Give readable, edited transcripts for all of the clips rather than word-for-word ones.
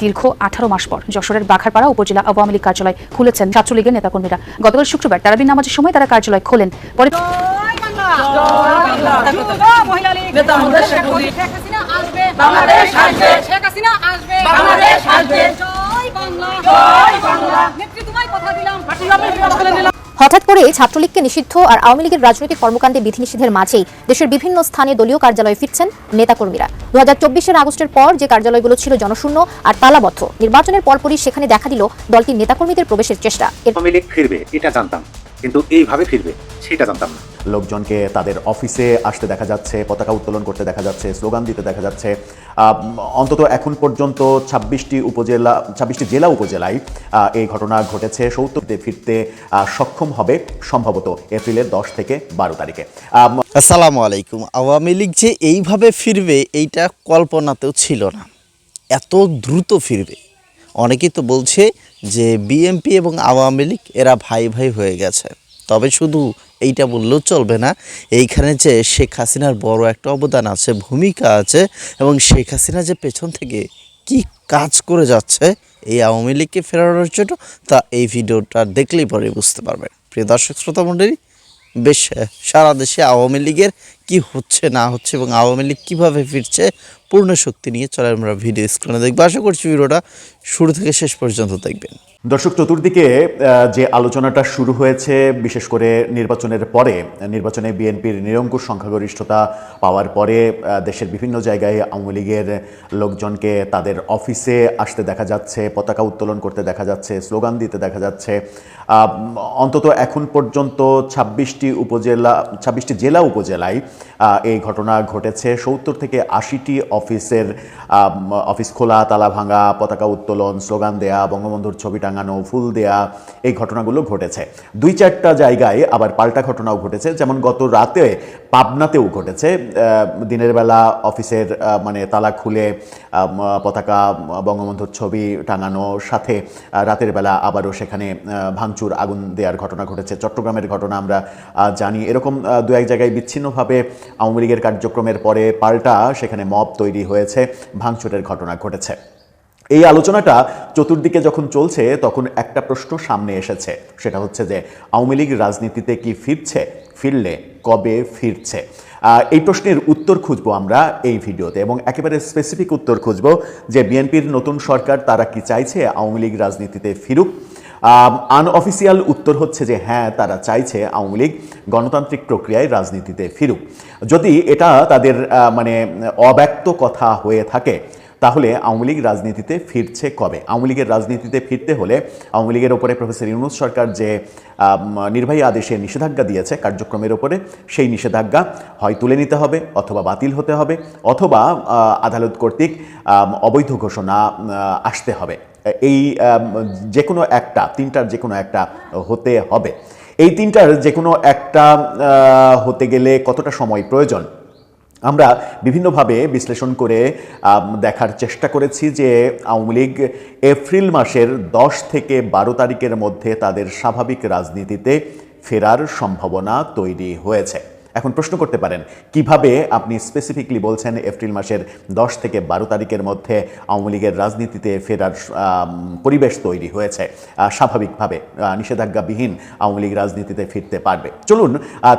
দীর্ঘ 18 মাস পর যশোরের বাঘারপাড়া উপজেলা আওয়ামী লীগ কার্যালয় খুলেছেন ছাত্রলীগের নেতাকর্মীরা। গতকাল শুক্রবার তারাবির নামাজের সময় তারা কার্যালয় খোলেন। পরে হঠাৎ করে ছাত্রলীগকে নিষিদ্ধ আর আওয়ামী লীগের রাজনৈতিক কর্মকাণ্ডে বিধিনিষেধের মাঝেই দেশের বিভিন্ন স্থানে দলীয় কার্যালয়ে ফিরছেন নেতাকর্মীরা। 2024 আগস্টের পর যে কার্যালয়গুলো ছিল জনশূন্য আর তালাবদ্ধ, নির্বাচনের পরপরই সেখানে দেখা দিল দলটির নেতাকর্মীদের প্রবেশের চেষ্টা। আওয়ামী লীগ ফিরবে এটা জানতাম, কিন্তু এইভাবে ফিরবে সেটা জানতাম না। লোকজনকে তাদের অফিসে আসতে দেখা যাচ্ছে, পতাকা উত্তোলন করতে দেখা যাচ্ছে, স্লোগান দিতে দেখা যাচ্ছে। অন্তত এখন পর্যন্ত 26টি জেলা উপজেলায় এই ঘটনা ঘটেছে। 70তে ফিরতে সক্ষম হবে সম্ভবত এপ্রিলের 10 থেকে 12 তারিখে। আসসালামু আলাইকুম। আওয়ামী লীগ যে এইভাবে ফিরবে এইটা কল্পনাতেও ছিল না, এত দ্রুত ফিরবে। অনেকেই তো বলছে যে বিএনপি এবং আওয়ামী লীগ এরা ভাই ভাই হয়ে গেছে। তবে শুধু এইটা বললেও চলবে না, এইখানে যে শেখ হাসিনার বড় একটা অবদান আছে, ভূমিকা আছে, এবং শেখ হাসিনা যে পেছন থেকে কি কাজ করে যাচ্ছে এই আওয়ামী লীগকে ফেরানোর জন্য, তা এই ভিডিওটা দেখলেই পরে বুঝতে পারবেন। প্রিয় দর্শক শ্রোতা মণ্ডলী, বেশ সারা দেশে আওয়ামী লীগের কি হচ্ছে না হচ্ছে এবং আওয়ামী লীগ কীভাবে ফিরছে পূর্ণ শক্তি নিয়ে চলে আমরা ভিডিও স্ক্রিনে দেখবো। আশা করছি ভিডিওটা শুরু থেকে শেষ পর্যন্ত দেখবেন। দর্শক, চতুর্দিকে যে আলোচনাটা শুরু হয়েছে, বিশেষ করে নির্বাচনের পরে, নির্বাচনে বিএনপির নিরঙ্কুশ সংখ্যাগরিষ্ঠতা পাওয়ার পরে দেশের বিভিন্ন জায়গায় আওয়ামী লীগের লোকজনকে তাদের অফিসে আসতে দেখা যাচ্ছে, পতাকা উত্তোলন করতে দেখা যাচ্ছে, স্লোগান দিতে দেখা যাচ্ছে। অন্তত এখন পর্যন্ত 26টি জেলা উপজেলায় এই ঘটনা ঘটেছে। 70 থেকে 80টি অফিস খোলা, তালা ভাঙা, পতাকা উত্তোলন, স্লোগান দেয়া, বঙ্গবন্ধুর ছবি টাঙানো, ফুল দেয়া, এই ঘটনাগুলো ঘটেছে। 2-4টা জায়গায় আবার পাল্টা ঘটনাও ঘটেছে, যেমন গত রাতে পাবনাতেও ঘটেছে। দিনের বেলা অফিসের তালা খুলে পতাকা, বঙ্গবন্ধুর ছবি টাঙানোর সাথে রাতের বেলা আবারও সেখানে ভাঙচুর, আগুন দেওয়ার ঘটনা ঘটেছে। চট্টগ্রামের ঘটনা আমরা জানি। এরকম 2-1 জায়গায় বিচ্ছিন্নভাবে আওয়ামী লীগের কার্যক্রমের পরে পাল্টা সেখানে মব তৈরি হয়েছে, ভাঙচুরের ঘটনা ঘটেছে। এই আলোচনাটা চতুর্দিকে যখন চলছে তখন একটা প্রশ্ন সামনে এসেছে, সেটা হচ্ছে যে আওয়ামী লীগ রাজনীতিতে কি ফিরছে? ফিরলে কবে ফিরছে? এই প্রশ্নের উত্তর খুঁজবো আমরা এই ভিডিওতে, এবং একেবারে স্পেসিফিক উত্তর খুঁজবো যে বিএনপির নতুন সরকার তারা কি চাইছে আওয়ামী লীগ রাজনীতিতে ফিরুক। আনঅফিসিয়াল উত্তর হচ্ছে যে হ্যাঁ, তারা চাইছে আওয়ামী লীগ গণতান্ত্রিক প্রক্রিয়ায় রাজনীতিতে ফিরুক। যদি এটা তাদের অব্যক্ত কথা হয়ে থাকে, তাহলে আওয়ামী লীগ রাজনীতিতে ফিরছে কবে? আওয়ামী লীগের রাজনীতিতে ফিরতে হলে আওয়ামী লীগের ওপরে প্রফেসর ইউনূস সরকার যে নির্বাহী আদেশে নিষেধাজ্ঞা দিয়েছে কার্যক্রমের ওপরে, সেই নিষেধাজ্ঞা হয় তুলে নিতে হবে, অথবা বাতিল হতে হবে, অথবা আদালত কর্তৃক অবৈধ ঘোষণা আসতে হবে। এই যে কোনো একটা, তিনটার যে কোনো একটা হতে হবে। এই তিনটার যে কোনো একটা হতে গেলে কতটা সময় প্রয়োজন আমরা বিভিন্নভাবে বিশ্লেষণ করে দেখার চেষ্টা করেছি যে আওয়ামী লীগ এপ্রিল মাসের 10 থেকে 12 তারিখের মধ্যে তাদের স্বাভাবিক রাজনীতিতে ফেরার সম্ভাবনা তৈরি হয়েছে। এখন প্রশ্ন করতে পারেন, কিভাবে আপনি স্পেসিফিকলি বলছেন এপ্রিল মাসের 10 থেকে 12 তারিখের মধ্যে আওয়ামী লীগের রাজনীতিতে ফেরার পরিবেশ তৈরি হয়েছে, স্বাভাবিকভাবে নিষেধাজ্ঞাবিহীন আওয়ামী লীগ রাজনীতিতে ফিরতে পারবে? চলুন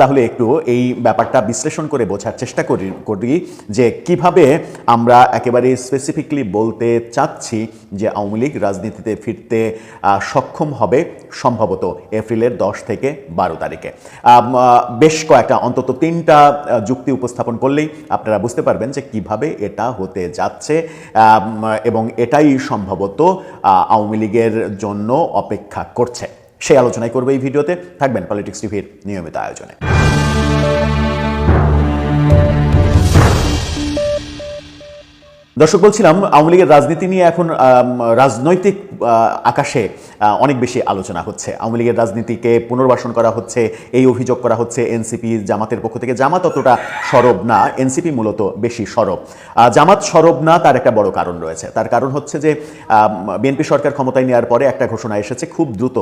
তাহলে একটু এই ব্যাপারটা বিশ্লেষণ করে বোঝার চেষ্টা করি যে কিভাবে আমরা একেবারে স্পেসিফিকলি বলতে চাচ্ছি যে আওয়ামী লীগ রাজনীতিতে ফিরতে সক্ষম হবে সম্ভবত এপ্রিলের 10 থেকে 12 তারিখে। বেশ কয়েকটা, অন্তত 3টা যুক্তি উপস্থাপন করলেই আপনারা বুঝতে পারবেন যে কিভাবে এটা হতে যাচ্ছে, এবং এটাই সম্ভবত আওয়ামী লীগের জন্য অপেক্ষা করছে। সেই আলোচনাই করবে এই ভিডিওতে। থাকবেন পলিটিক্স টিভির নিয়মিত আয়োজনে। দর্শক, বলছিলাম আওয়ামী লীগের রাজনীতি নিয়ে এখন রাজনৈতিক আকাশে অনেক বেশি আলোচনা হচ্ছে। আওয়ামী লীগের রাজনীতিকে পুনর্বাসন করা হচ্ছে, এই অভিযোগ করা হচ্ছে এনসিপি জামাতের পক্ষ থেকে। জামাত অতটা সরব না, এনসিপি মূলত বেশি সরব। জামাত সরব না, তার একটা বড় কারণ রয়েছে। তার কারণ হচ্ছে যে বিএনপি সরকার ক্ষমতায় নেওয়ার পরে একটা ঘোষণা এসেছে, খুব দ্রুত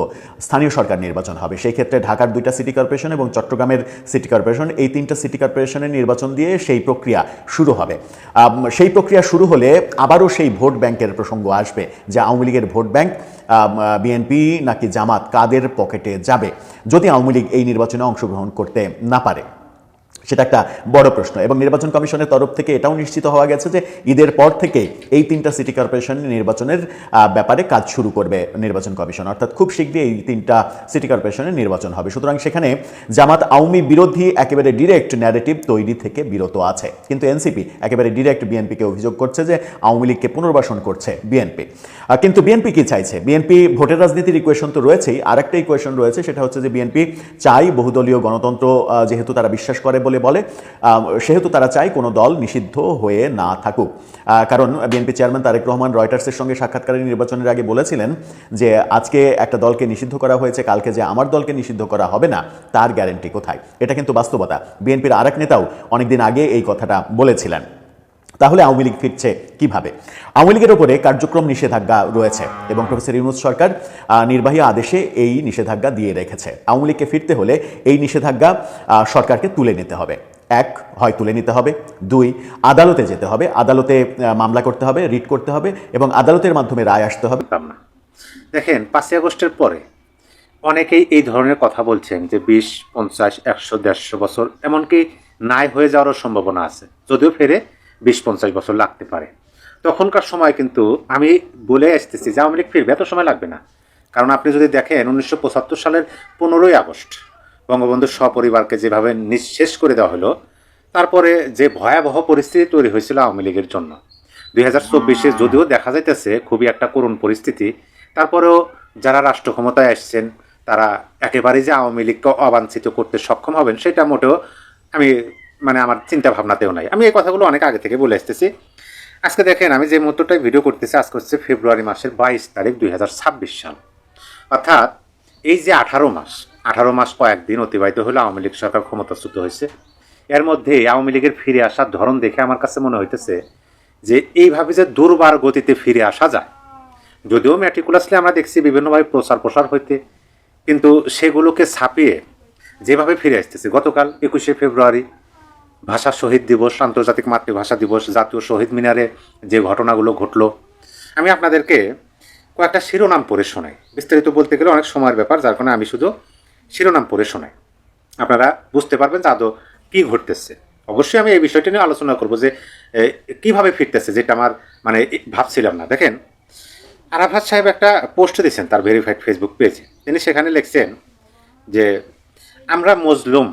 স্থানীয় সরকার নির্বাচন হবে। সেই ক্ষেত্রে ঢাকার 2টা সিটি কর্পোরেশন এবং চট্টগ্রামের সিটি কর্পোরেশন, এই 3টা সিটি কর্পোরেশনের নির্বাচন দিয়ে সেই প্রক্রিয়া শুরু হবে। সেই প্রক্রিয়া শুরু হলে আবারও সেই ভোট ব্যাংকের প্রসঙ্গ আসবে যে আওয়ামী লীগের ভোট ব্যাংক বিএনপি নাকি জামাত কাদের পকেটে যাবে যদি আওয়ামী লীগ এই নির্বাচনে অংশগ্রহণ করতে না পারে। সেটা একটা বড় প্রশ্ন। এবং নির্বাচন কমিশনের তরফ থেকে এটাও নিশ্চিত হওয়া গেছে যে ঈদের পর থেকে এই 3টা সিটি কর্পোরেশন নির্বাচনের ব্যাপারে কাজ শুরু করবে নির্বাচন কমিশন, অর্থাৎ খুব শীঘ্রই এই 3টা সিটি কর্পোরেশনের নির্বাচন হবে। সুতরাং সেখানে জামাত আওয়ামী বিরোধী একেবারে ডিরেক্ট ন্যারেটিভ তৈরি থেকে বিরত আছে, কিন্তু এনসিপি একেবারে ডিরেক্ট বিএনপিকে অভিযোগ করছে যে আওয়ামী লীগকে পুনর্বাসন করছে বিএনপি। কিন্তু বিএনপি কি চাইছে? বিএনপি ভোটের রাজনীতির ইকুয়েশন তো রয়েছেই, আরেকটা ইকুয়েশন রয়েছে, সেটা হচ্ছে যে বিএনপি চাই বহুদলীয় গণতন্ত্র, যেহেতু তারা বিশ্বাস করে বলে সেহেতু তারা চায় কোনো দল নিষিদ্ধ হয়ে না থাকুক। কারণ বিএনপি চেয়ারম্যান তারেক রহমান রয়টার্সের সঙ্গে সাক্ষাৎকারে নির্বাচনের আগে বলেছিলেন যে আজকে একটা দলকে নিষিদ্ধ করা হয়েছে, কালকে যে আমার দলকে নিষিদ্ধ করা হবে না তার গ্যারান্টি কোথায়? এটা কিন্তু বাস্তবতা। বিএনপির আরেক নেতাও অনেকদিন আগে এই কথাটা বলেছিলেন। তাহলে আওয়ামী লীগ ফিরছে কিভাবে? আওয়ামী লীগের ওপরে কার্যক্রম নিষেধাজ্ঞা রয়েছে এবং প্রফেসর ইউনূস সরকার নির্বাহী আদেশে এই নিষেধাজ্ঞা দিয়ে রেখেছে। আওয়ামী লীগকে ফিরতে হলে এই নিষেধাজ্ঞা সরকারকে তুলে নিতে হবে। 1, হয় তুলে নিতে হবে, 2, আদালতে যেতে হবে, আদালতে মামলা করতে হবে, রিট করতে হবে এবং আদালতের মাধ্যমে রায় আসতে হবে। না দেখেন, 5ই আগস্টের পরে অনেকেই এই ধরনের কথা বলছেন যে 20, 50, 100, 150 বছর, এমনকি নাই হয়ে যাওয়ারও সম্ভাবনা আছে। যদিও ফেরে 20-50 বছর লাগতে পারে। তখনকার সময় কিন্তু আমি বলে আসতেছি যে আওয়ামী লীগ ফিরবে, এত সময় লাগবে না। কারণ আপনি যদি দেখেন 1975 সালের 15ই আগস্ট বঙ্গবন্ধুর সপরিবারকে যেভাবে নিঃশেষ করে দেওয়া হলো, তারপরে যে ভয়াবহ পরিস্থিতি তৈরি হয়েছিল আওয়ামী লীগের জন্য, 2024-এ যদিও দেখা যাইতেছে খুবই একটা করুণ পরিস্থিতি, তারপরেও যারা রাষ্ট্র ক্ষমতায় আসছেন তারা একেবারেই যে আওয়ামী লীগকে অবাঞ্ছিত করতে সক্ষম হবেন সেটা মোটেও আমি আমার চিন্তা ভাবনাতেও নাই। আমি এই কথাগুলো অনেক আগে থেকে বলে আসতেছি। আজকে দেখেন, আমি যে মুহূর্তটায় ভিডিও করতেছি, আজকে হচ্ছে ফেব্রুয়ারি মাসের 22 তারিখ 2026 সাল। অর্থাৎ এই যে 18 মাস কয়েকদিন অতিবাহিত হলো আওয়ামী লীগ সরকার ক্ষমতাচ্যুত হয়েছে। এর মধ্যে আওয়ামী লীগের ফিরে আসার ধরন দেখে আমার কাছে মনে হইতেছে যে এইভাবে যে দুর্বার গতিতে ফিরে আসা যায়, যদিও ম্যাটিকুলাসলি আমরা দেখছি বিভিন্নভাবে প্রসার হইতে, কিন্তু সেগুলোকে ছাপিয়ে যেভাবে ফিরে আসতেছে। গতকাল 21শে ফেব্রুয়ারি ভাষা শহীদ দিবস, আন্তর্জাতিক মাতৃভাষা দিবস, জাতীয় শহীদ মিনারে যে ঘটনাগুলো ঘটলো, আমি আপনাদেরকে কয়েকটা শিরোনাম পড়ে শোনাই। বিস্তারিত বলতে গেলে অনেক সময়ের ব্যাপার, যার কারণে আমি শুধু শিরোনাম পড়ে শোনাই, আপনারা বুঝতে পারবেন যে আদৌ কী ঘটতেছে। অবশ্যই আমি এই বিষয়টি নিয়ে আলোচনা করবো যে কিভাবে ফিরতেছে, যেটা আমার ভাবছিলাম না। দেখেন, আরাফাত সাহেব একটা পোস্ট দিয়েছেন তার ভেরিফাইড ফেসবুক পেজে। তিনি সেখানে লিখছেন যে আমরা মজলুম,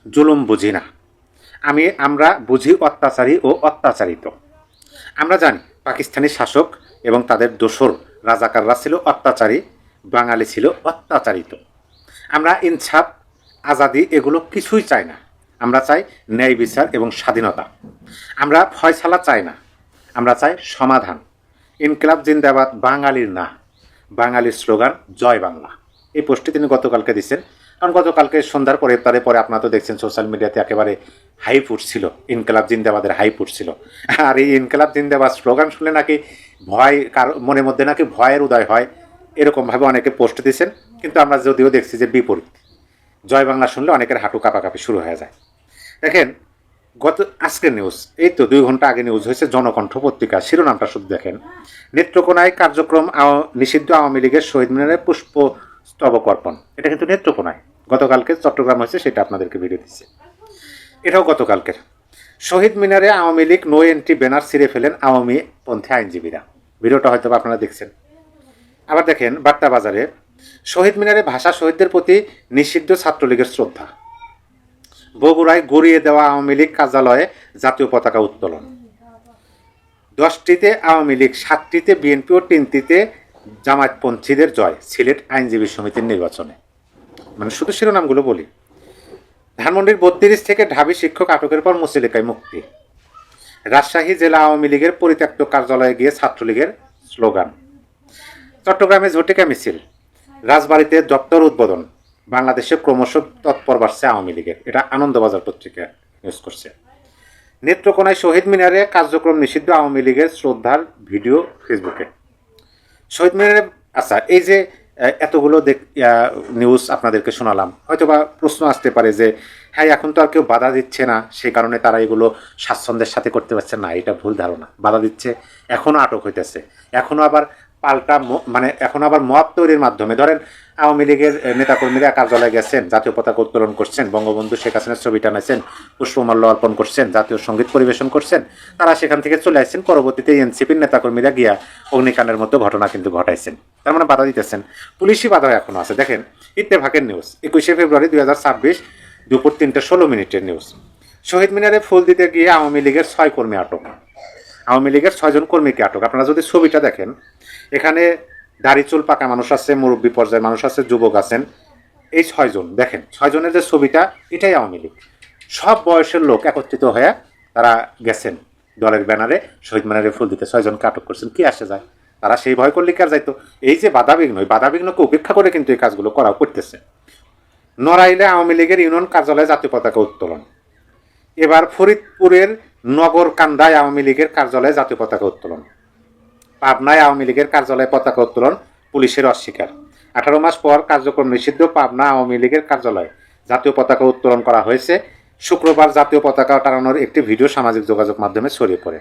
জুলুম বুঝি না, আমরা বুঝি অত্যাচারী ও অত্যাচারিত। আমরা জানি পাকিস্তানি শাসক এবং তাদের দোসর রাজাকাররা ছিল অত্যাচারী, বাঙালি ছিল অত্যাচারিত। আমরা ইনসাফ, আজাদি এগুলো কিছুই চাই না। আমরা চাই ন্যায় বিচার এবং স্বাধীনতা। আমরা ফয়সালা চাই না, আমরা চাই সমাধান। ইনকিলাব জিন্দাবাদ বাঙালির না, বাঙালির স্লোগান জয় বাংলা। এই পোস্টটি তিনি গতকালকে দিচ্ছেন। কারণ গতকালকে সন্ধ্যার পরে ইফতারের পরে আপনারা তো দেখছেন সোশ্যাল মিডিয়াতে একেবারে হাইপ উঠছিল, ইনকিলাব জিন্দাবাদের হাইপ উঠছিল। আর এই ইনকিলাব জিন্দাবাদ স্লোগান শুনলে নাকি ভয়, কারো মনের মধ্যে নাকি ভয়ের উদয় হয়, এরকমভাবে অনেকে পোস্ট দিচ্ছেন। কিন্তু আমরা যদিও দেখছি যে বিপরীত, জয় বাংলা শুনলে অনেকের হাঁটু কাঁপাকাঁপি শুরু হয়ে যায়। দেখেন, আজকের নিউজ, এই তো 2 ঘন্টা আগে নিউজ হয়েছে জনকণ্ঠ পত্রিকা, শিরোনামটা শুধু দেখেন। নেত্রকোনায় কার্যক্রম নিষিদ্ধ আওয়ামী লীগের শহীদ মিনারে পুষ্পস্তবক অর্পণ। এটা কিন্তু নেত্রকোনায়, গতকালকে চট্টগ্রাম হয়েছে, সেটা আপনাদেরকে ভিডিও দিচ্ছে। এটাও গতকালকের। শহীদ মিনারে Awami League no entry banner ছিঁড়ে ফেলেন আওয়ামী পন্থী আইনজীবীরা। ভিডিওটা হয়তো আপনারা দেখছেন। আবার দেখেন, বার্তা বাজারে শহীদ মিনারে ভাষা শহীদদের প্রতি নিষিদ্ধ ছাত্রলীগের শ্রদ্ধা। বগুড়ায় গড়িয়ে দেওয়া আওয়ামী লীগ কার্যালয়ে জাতীয় পতাকা উত্তোলন। 10টিতে আওয়ামী লীগ, 7টিতে বিএনপি ও 3টিতে জামায়াতপন্থীদের জয় সিলেট আইনজীবী সমিতির নির্বাচনে। শুধু শিরোনামগুলো বলি। ধানমন্ডির 32 থেকে ঢাবি শিক্ষক আটকের পর মুচলেকায় মুক্তি। রাজশাহী জেলা আওয়ামী লীগের পরিত্যক্ত কার্যালয়ে গিয়ে ছাত্রলীগের স্লোগান। চট্টগ্রামে ঝটিকা মিছিল, রাজবাড়ীতে দপ্তর উদ্বোধন, বাংলাদেশে ক্রমশ তৎপর বাড়ছে আওয়ামী লীগের। এটা আনন্দবাজার পত্রিকা নিউজ করছে। নেত্রকোনায় শহীদ মিনারে কার্যক্রম নিষিদ্ধ, আওয়ামী লীগের শ্রদ্ধার ভিডিও ফেসবুকে। শহীদ মিনারে আচ্ছা, এই যে এতগুলো নিউজ আপনাদেরকে শোনালাম, হয়তোবা প্রশ্ন আসতে পারে যে হ্যাঁ এখন তো আর কেউ বাধা দিচ্ছে না, সেই কারণে তারা এগুলো স্বাচ্ছন্দ্যের সাথে করতে পারছে না। এটা ভুল ধারণা। বাধা দিচ্ছে, এখনও আটক হইতেছে, এখনও আবার পাল্টা মানে এখনও আবার মব তৈরির মাধ্যমে, ধরেন আওয়ামী লীগের নেতাকর্মীরা কার্যালয়ে গেছেন, জাতীয় পতাকা উত্তোলন করছেন, বঙ্গবন্ধু শেখ হাসিনার ছবি টানাইছেন, পুষ্পমাল্য অর্পণ করছেন, জাতীয় সঙ্গীত পরিবেশন করছেন, তারা সেখান থেকে চলে আসছেন। পরবর্তীতে এনসিপির নেতাকর্মীরা গিয়া অগ্নিকাণ্ডের মতো ঘটনা কিন্তু ঘটাইছেন, তার মানে বাধা দিতেছেন। পুলিশি বাধা এখনো আছে। দেখেন ইত্তেফাকের নিউজ 21শে ফেব্রুয়ারি 2026 দুপুর 3:16 নিউজ। শহীদ মিনারে ফুল দিতে গিয়ে আওয়ামী লীগের 6 কর্মী আটক। আওয়ামী লীগের 6 জন কর্মীকে আটক। আপনারা যদি ছবিটা দেখেন, এখানে দাড়ি চুল পাকা মানুষ আছে, মুরব্বী পর্যায়ের মানুষ আছে, যুবক আছেন। এই 6 জন দেখেন, 6 জনের যে ছবিটা, এটাই আওয়ামী লীগ। সব বয়সের লোক একত্রিত হয়ে তারা গেছেন দলের ব্যানারে শহীদ মিনারে ফুল দিতে। 6 জনকে আটক করছেন। কি আসে যায়? তারা সেই ভয় করলে কার যাইতো? এই যে বাধাবিঘ্ন, এই বাধাবিঘ্নকে উপেক্ষা করে কিন্তু এই কাজগুলো করতেছে। নড়াইলে আওয়ামী লীগের ইউনিয়ন কার্যালয়ে জাতীয় পতাকা উত্তোলন। এবার ফরিদপুরের নগরকান্দায় আওয়ামী লীগের কার্যালয়ে জাতীয় পতাকা উত্তোলন। পাবনায় আওয়ামী লীগের কার্যালয়ে পতাকা উত্তোলন, পুলিশের অস্বীকার। 18 মাস পর কার্যক্রম নিষিদ্ধ, পাবনা আওয়ামী লীগের কার্যালয়ে জাতীয় পতাকা উত্তোলন করা হয়েছে। শুক্রবার জাতীয় পতাকা টানানোর একটি ভিডিও সামাজিক যোগাযোগ মাধ্যমে ছড়িয়ে পড়ে।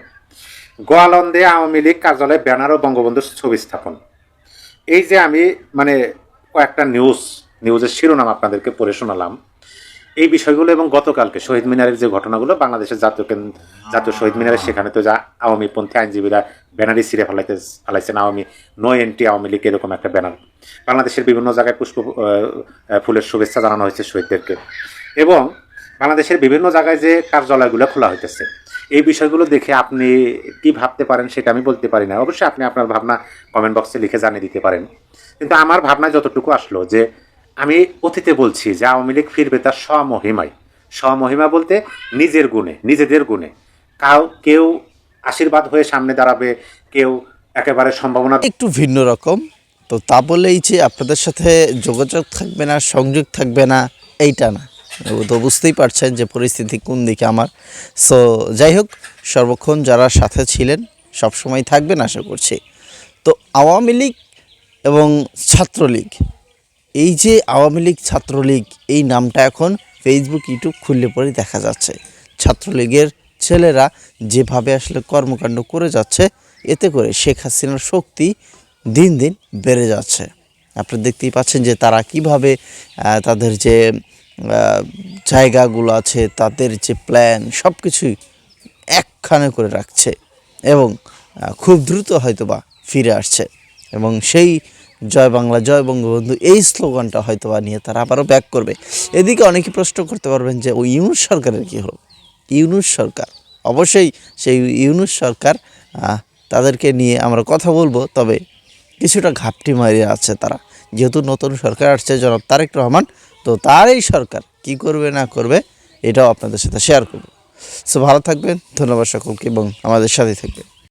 গোয়ালন্দে আওয়ামী লীগ কার্যালয়ে ব্যানার ও বঙ্গবন্ধুর ছবি স্থাপন। এই যে আমি মানে কয়েকটা নিউজের শিরোনাম আপনাদেরকে পড়ে শোনালাম, এই বিষয়গুলো এবং গতকালকে শহীদ মিনারের যে ঘটনাগুলো, বাংলাদেশের জাতীয় শহীদ মিনারের সেখানে তো যা আওয়ামীপন্থী আইনজীবীরা ব্যানারই ছিঁড়ে ফেলাইছেন, নো এন্ট্রি আওয়ামী লীগ এরকম একটা ব্যানার। বাংলাদেশের বিভিন্ন জায়গায় ফুলের শুভেচ্ছা জানানো হয়েছে শহীদদেরকে, এবং বাংলাদেশের বিভিন্ন জায়গায় যে কার্যালয়গুলো খোলা হইতেছে, এই বিষয়গুলো দেখে আপনি কি ভাবতে পারেন সেটা আমি বলতে পারি না। অবশ্যই আপনি আপনার ভাবনা কমেন্ট বক্সে লিখে জানিয়ে দিতে পারেন। কিন্তু আমার ভাবনায় যতটুকু আসলো, যে আমি অতীতে বলছি যে আওয়ামী লীগ ফিরবে তার স্বমহিমা বলতে নিজেদের গুণে। কেউ আশীর্বাদ হয়ে সামনে দাঁড়াবে, কেউ একেবারে সম্ভাবনা একটু ভিন্ন রকম। তো তা বলেই যে আপনাদের সাথে যোগাযোগ থাকবে না, সংযোগ থাকবে না, এইটা না। তো বুঝতেই পারছেন যে পরিস্থিতি কোন দিকে আমার। সো যাই হোক, সর্বক্ষণ যারা সাথে ছিলেন সবসময় থাকবেন আশা করছি। তো আওয়ামী লীগ এবং ছাত্রলীগ, এই যে আওয়ামী লীগ ছাত্রলীগ, এই নামটা এখন ফেসবুক ইউটিউব খুললে পরে দেখা যাচ্ছে। ছাত্রলীগের ছেলেরা যেভাবে আসলে কর্মকাণ্ড করে যাচ্ছে, এতে করে শেখ হাসিনার শক্তি দিন দিন বেড়ে যাচ্ছে। আপনি দেখতেই পাচ্ছেন যে তারা কিভাবে তাদের যে জায়গাগুলো আছে, তাদের যে প্ল্যান, সব কিছুই একখানে করে রাখছে এবং খুব দ্রুত হয়তোবা ফিরে আসছে। এবং সেই জয় বাংলা জয় বঙ্গবন্ধু এই স্লোগানটা হয়তোবা নিয়ে তারা আবারও ব্যাক করবে। এদিকে অনেকে প্রশ্ন করতে পারবেন যে ওই ইউনূস সরকারের কী হলো? ইউনূস সরকার, অবশ্যই সেই ইউনূস সরকার, তাদেরকে নিয়ে আমরা কথা বলবো, তবে কিছুটা ঘাপটি মারিয়ে আছে তারা। যেহেতু নতুন সরকার আসছে জনাব তারেক রহমান, তো তার এই সরকার কি করবে না করবে এটাও আপনাদের সাথে শেয়ার করব। সো ভালো থাকবেন, ধন্যবাদ সকলকে এবং আমাদের সাথে থাকবেন।